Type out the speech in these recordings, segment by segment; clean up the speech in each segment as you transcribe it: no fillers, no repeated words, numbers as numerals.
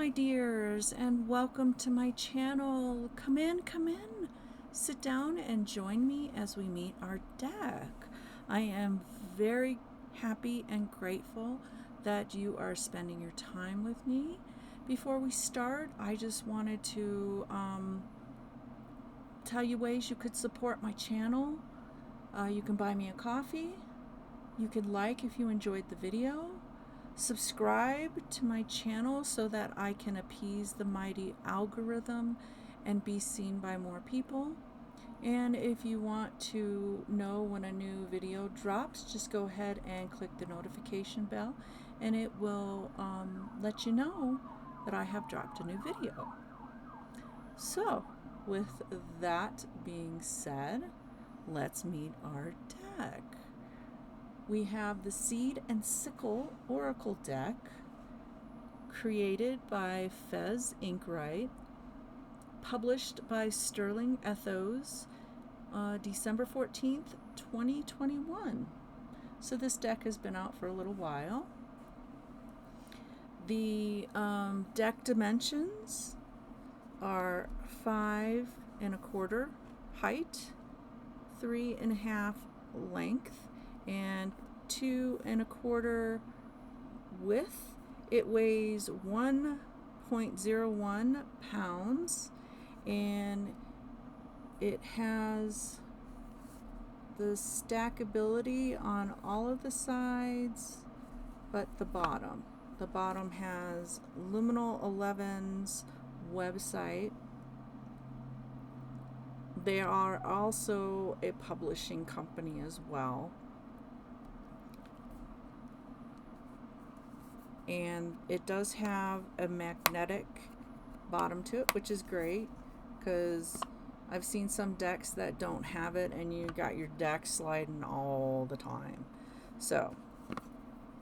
my dears, and welcome to my channel. Come in, come in. Sit down and join me as we meet our deck. I am very happy and grateful that you are spending your time with me. Before we start, I just wanted to tell you ways you could support my channel. You can buy me a coffee. You could like if you enjoyed the video. Subscribe to my channel so that I can appease the mighty algorithm and be seen by more people. And if you want to know when a new video drops, just go ahead and click the notification bell and it will let you know that I have dropped a new video. So with that being said, let's meet our deck. We have the Seed and Sickle Oracle deck, created by Fez Inkwright, published by Sterling Ethos, December 14th, 2021. So this deck has been out for a little while. The deck dimensions are 5 1/4 height, 3 1/2 length, and 2 1/4 width. It weighs 1.01 pounds, and it has the stackability on all of the sides but the bottom. The bottom has Luminal 11's website. They are also a publishing company as well. And it does have a magnetic bottom to it, which is great because I've seen some decks that don't have it and you got your deck sliding all the time. So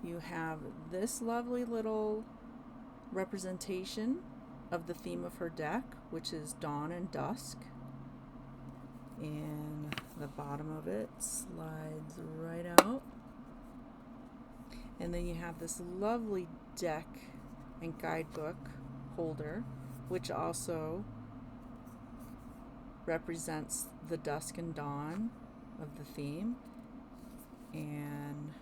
you have this lovely little representation of the theme of her deck, which is dawn and dusk. And the bottom of it slides right out. And then you have this lovely deck and guidebook holder, which also represents the dusk and dawn of the theme. And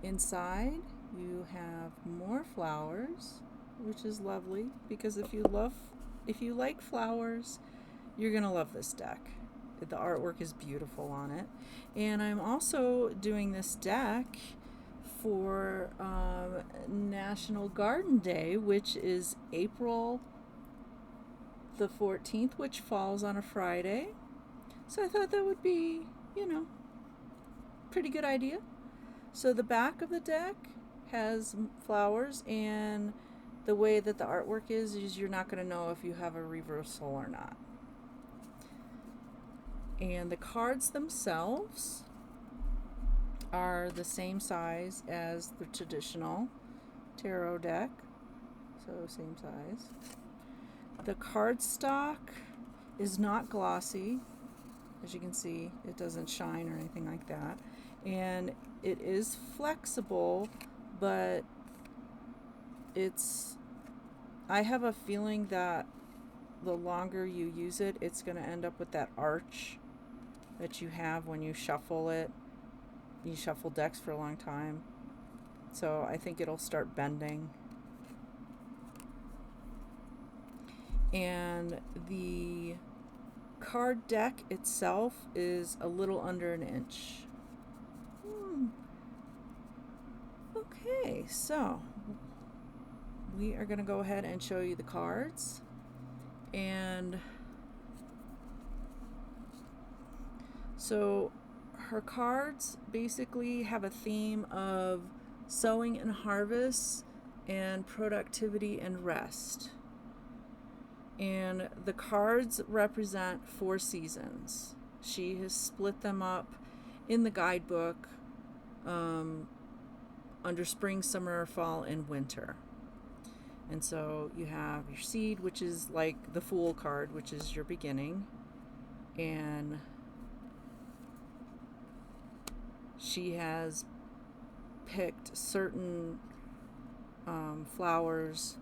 inside you have more flowers, which is lovely because if you like flowers, you're gonna love this deck. The artwork is beautiful on it. And I'm also doing this deck for National Garden Day, which is April the 14th, which falls on a Friday. So I thought that would be, pretty good idea. So the back of the deck has flowers, and the way that the artwork is you're not going to know if you have a reversal or not. And the cards themselves are the same size as the traditional tarot deck. So same size. The cardstock is not glossy. As you can see, it doesn't shine or anything like that. And it is flexible, but I have a feeling that the longer you use it, it's going to end up with that arch that you have when you shuffle it. You shuffle decks for a long time. So I think it'll start bending. And the card deck itself is a little under an inch. Okay, so we are going to go ahead and show you the cards. And so her cards basically have a theme of sowing and harvest and productivity and rest. And the cards represent 4 seasons. She has split them up in the guidebook under spring, summer, fall, and winter. And so you have your seed, which is like the Fool card, which is your beginning. And she has picked certain flowers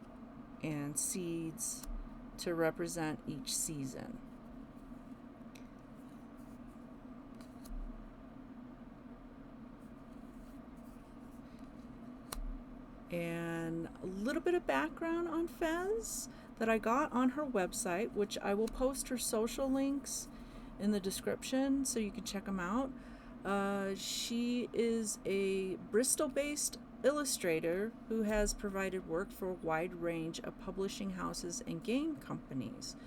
and seeds to represent each season. And a little bit of background on Fez that I got on her website, which I will post her social links in the description so you can check them out. She is a Bristol-based illustrator who has provided work for a wide range of publishing houses and game companies.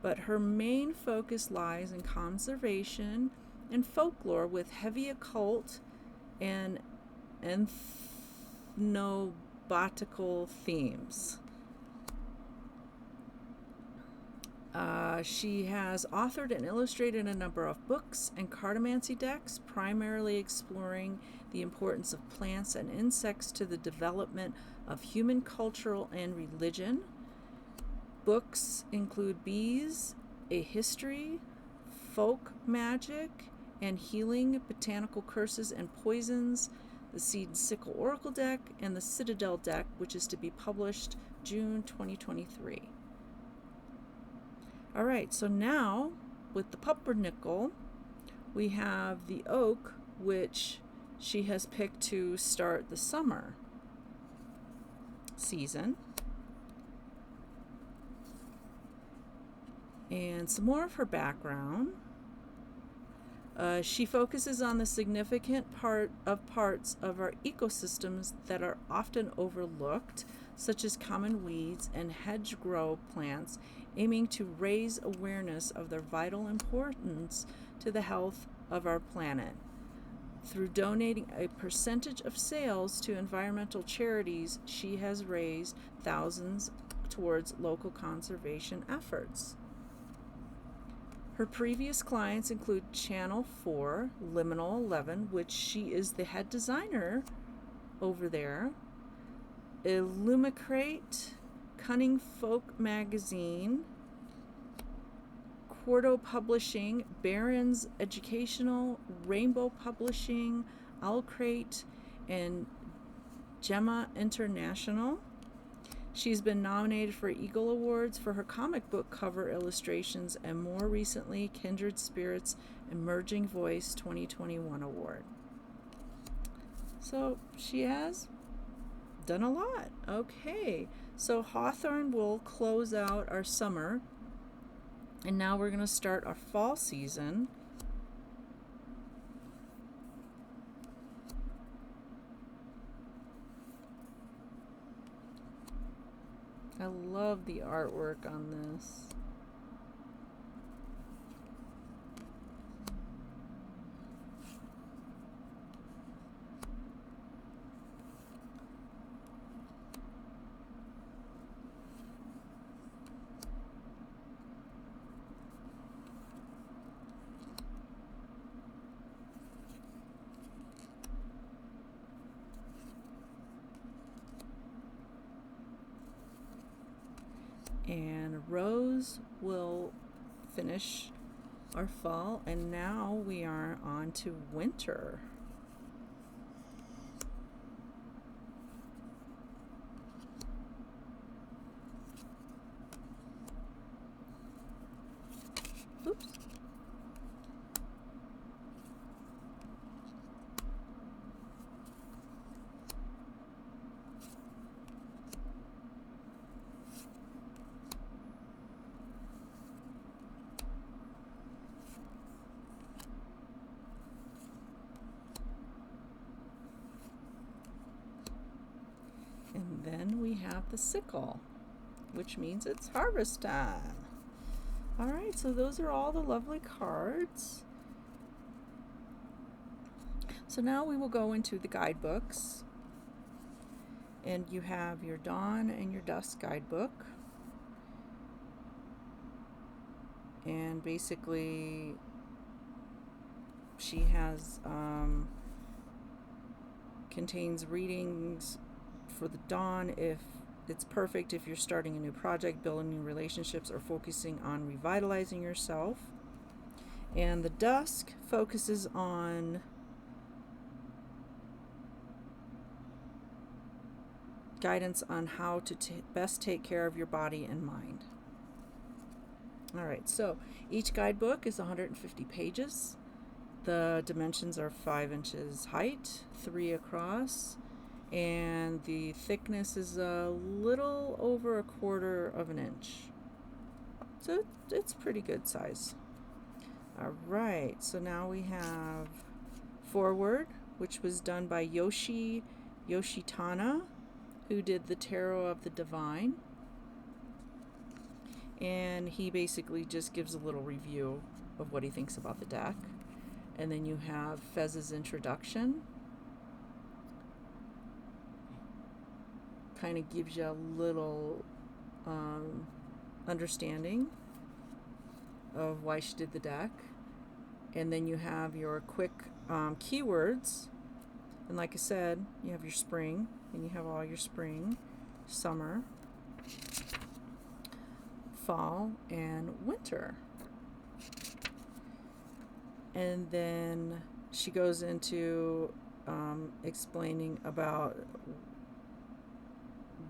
But her main focus lies in conservation and folklore with heavy occult and ethnobotanical themes. She has authored and illustrated a number of books and cartomancy decks, primarily exploring the importance of plants and insects to the development of human culture and religion. Books include Bees, A History, Folk Magic and Healing, Botanical Curses and Poisons, the Seed and Sickle Oracle deck, and the Citadel deck, which is to be published June 2023. All right, so now with the pumpernickel, we have the oak, which she has picked to start the summer season. And some more of her background. She focuses on the significant parts of our ecosystems that are often overlooked, such as common weeds and hedgerow plants, aiming to raise awareness of their vital importance to the health of our planet. Through donating a percentage of sales to environmental charities, she has raised thousands towards local conservation efforts. Her previous clients include Channel 4, Liminal 11, which she is the head designer over there, Illumicrate, Cunning Folk Magazine, Quarto Publishing, Barron's Educational, Rainbow Publishing, Owlcrate, and Gemma International. She's been nominated for Eagle Awards for her comic book cover illustrations and more recently Kindred Spirits Emerging Voice 2021 Award. So she has done a lot. Okay, so Hawthorne will close out our summer, and now we're going to start our fall season. I love the artwork on this. And Rose will finish our fall, and now we are on to winter. Oops. And then we have the sickle, which means it's harvest time. All right, so those are all the lovely cards. So now we will go into the guidebooks. And you have your dawn and your dusk guidebook. And basically, she has contains readings for the dawn if it's perfect if you're starting a new project, building new relationships, or focusing on revitalizing yourself. And the dusk focuses on guidance on how to best take care of your body and mind. All right, so each guidebook is 150 pages. The dimensions are 5 inches height, 3 across, and the thickness is a little over 1/4 of an inch. So it's pretty good size. All right, so now we have foreword, which was done by Yoshitana, who did the Tarot of the Divine. And he basically just gives a little review of what he thinks about the deck. And then you have Fez's introduction. Kind of gives you a little understanding of why she did the deck. And then you have your quick keywords. And like I said, you have your spring, and you have all your spring, summer, fall, and winter. And then she goes into explaining about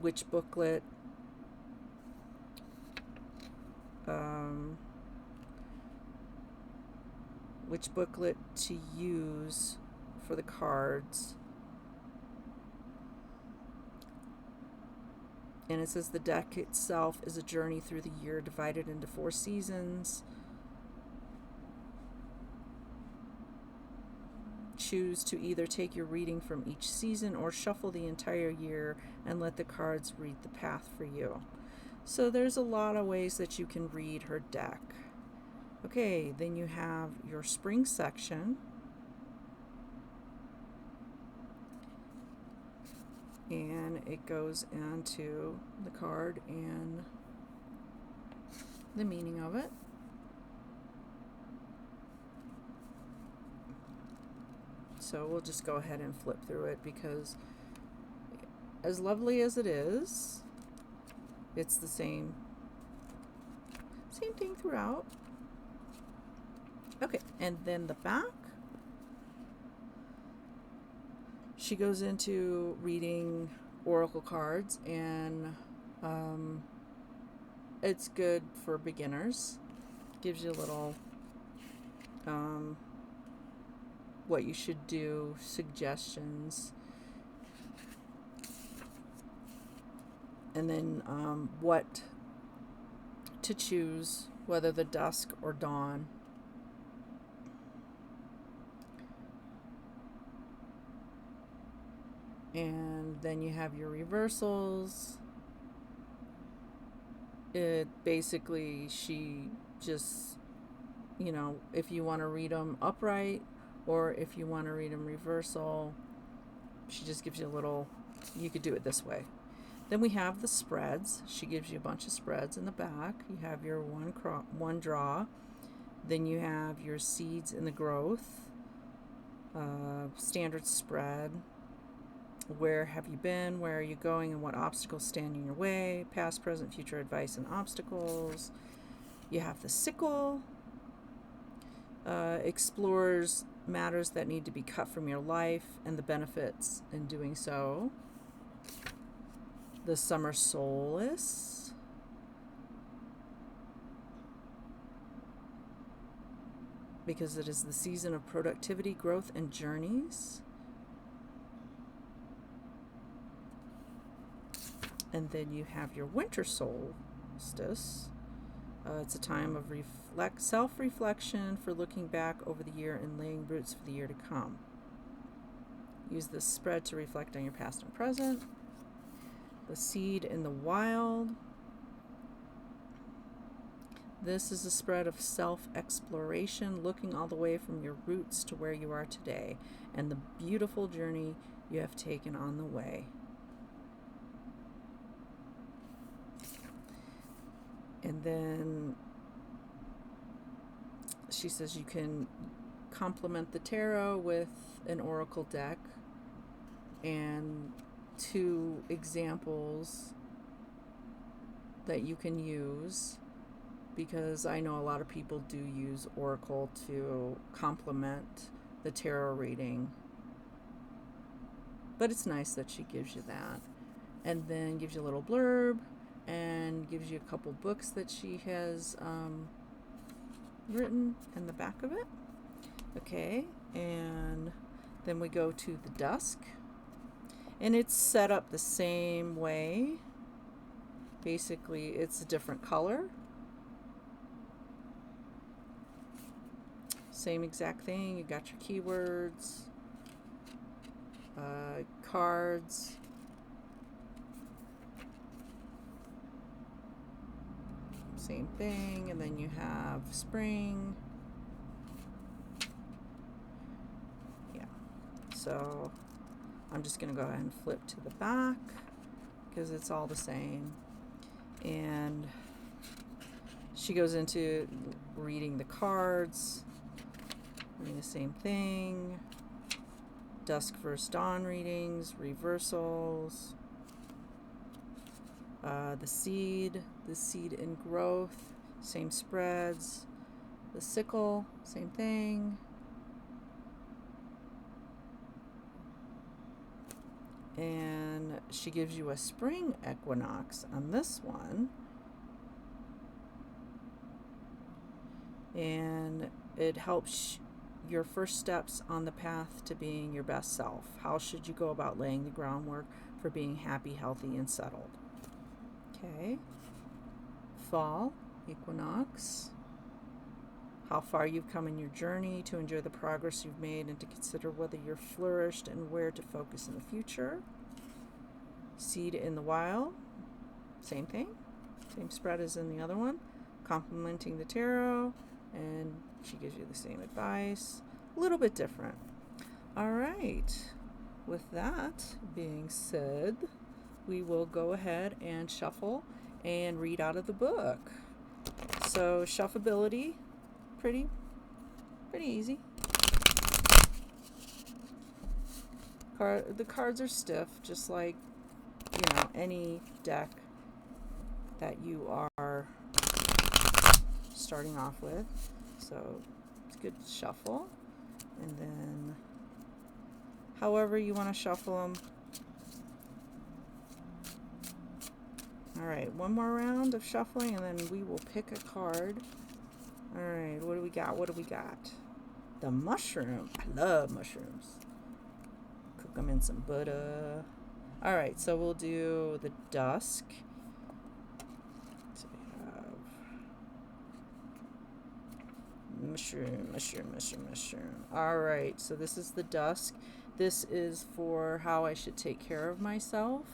which booklet to use for the cards. And it says the deck itself is a journey through the year divided into 4 seasons. Choose to either take your reading from each season or shuffle the entire year and let the cards read the path for you. So there's a lot of ways that you can read her deck. Okay, then you have your spring section. And it goes into the card and the meaning of it. So we'll just go ahead and flip through it, because as lovely as it is, it's the same thing throughout. Okay, and then the back. She goes into reading oracle cards, and it's good for beginners. Gives you a little what you should do, suggestions, and then what to choose, whether the dusk or dawn. And then you have your reversals. It basically, she just, if you want to read them upright or if you want to read them reversal, she just gives you a little, you could do it this way. Then we have the spreads. She gives you a bunch of spreads in the back. You have your one draw. Then you have your seeds in the growth, standard spread. Where have you been? Where are you going? And what obstacles stand in your way? Past, present, future advice and obstacles. You have the sickle. Explores matters that need to be cut from your life and the benefits in doing so. The summer solace. Because it is the season of productivity, growth, and journeys. And then you have your winter solstice. It's a time of self-reflection for looking back over the year and laying roots for the year to come. Use this spread to reflect on your past and present. The seed in the wild. This is a spread of self-exploration, looking all the way from your roots to where you are today, and the beautiful journey you have taken on the way. And then she says you can complement the tarot with an oracle deck, and 2 examples that you can use, because I know a lot of people do use oracle to complement the tarot reading. But it's nice that she gives you that. and then gives you a little blurb and gives you a couple books that she has written in the back of it. Okay, and then we go to the dusk, and it's set up the same way. Basically, it's a different color. Same exact thing. You got your keywords, cards, same thing, and then you have spring. Yeah, so I'm just going to go ahead and flip to the back because it's all the same. And she goes into reading the cards, reading the same thing, dusk versus dawn readings, reversals, the seed in growth, same spreads, the sickle, same thing, and she gives you a spring equinox on this one, and it helps your first steps on the path to being your best self. How should you go about laying the groundwork for being happy, healthy, and settled? Okay. Fall equinox. How far you've come in your journey, to enjoy the progress you've made, and to consider whether you're flourished and where to focus in the future. Seed in the wild. Same thing. Same spread as in the other one. Complementing the tarot. And she gives you the same advice. A little bit different. All right. With that being said, we will go ahead and shuffle and read out of the book. So shuffleability, pretty easy. The cards are stiff, just like, you know, any deck that you are starting off with. So it's good to shuffle, and then however you want to shuffle them. All right, one more round of shuffling, and then we will pick a card. All right, what do we got? What do we got? The mushroom. I love mushrooms. Cook them in some butter. All right, so we'll do the dusk. So we have mushroom. All right, so this is the dusk. This is for how I should take care of myself.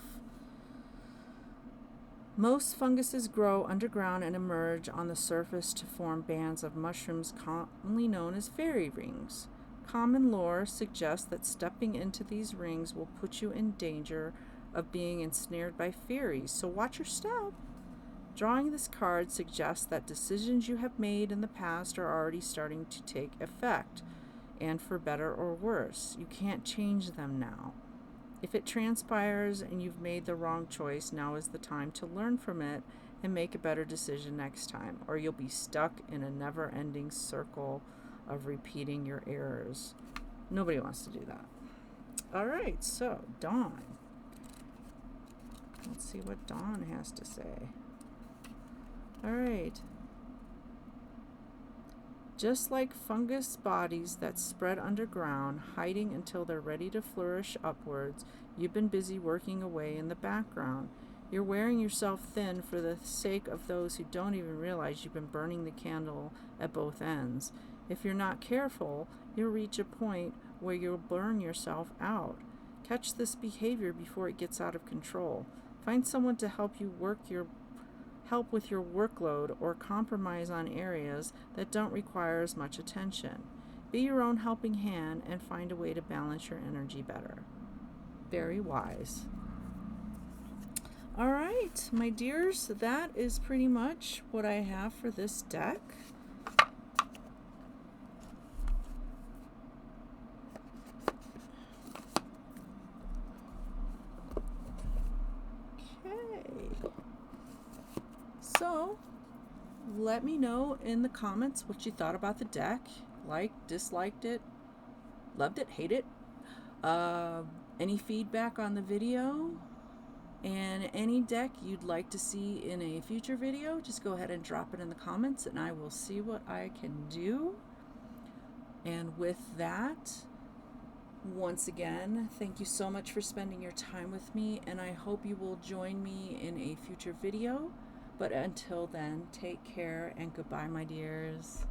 Most funguses grow underground and emerge on the surface to form bands of mushrooms commonly known as fairy rings. Common lore suggests that stepping into these rings will put you in danger of being ensnared by fairies, so watch your step. Drawing this card suggests that decisions you have made in the past are already starting to take effect, and for better or worse. You can't change them now. If it transpires and you've made the wrong choice, now is the time to learn from it and make a better decision next time, or you'll be stuck in a never-ending circle of repeating your errors. Nobody wants to do that. All right, so Dawn. Let's see what Dawn has to say. All right. Just like fungus bodies that spread underground, hiding until they're ready to flourish upwards, you've been busy working away in the background. You're wearing yourself thin for the sake of those who don't even realize you've been burning the candle at both ends. If you're not careful, you'll reach a point where you'll burn yourself out. Catch this behavior before it gets out of control. Find someone to help with your workload, or compromise on areas that don't require as much attention. Be your own helping hand and find a way to balance your energy better. Very wise. All right, my dears, that is pretty much what I have for this deck. So, let me know in the comments what you thought about the deck. Liked, disliked it, loved it, hate it. Any feedback on the video? And any deck you'd like to see in a future video, just go ahead and drop it in the comments and I will see what I can do. And with that, once again, thank you so much for spending your time with me, and I hope you will join me in a future video. But until then, take care and goodbye, my dears.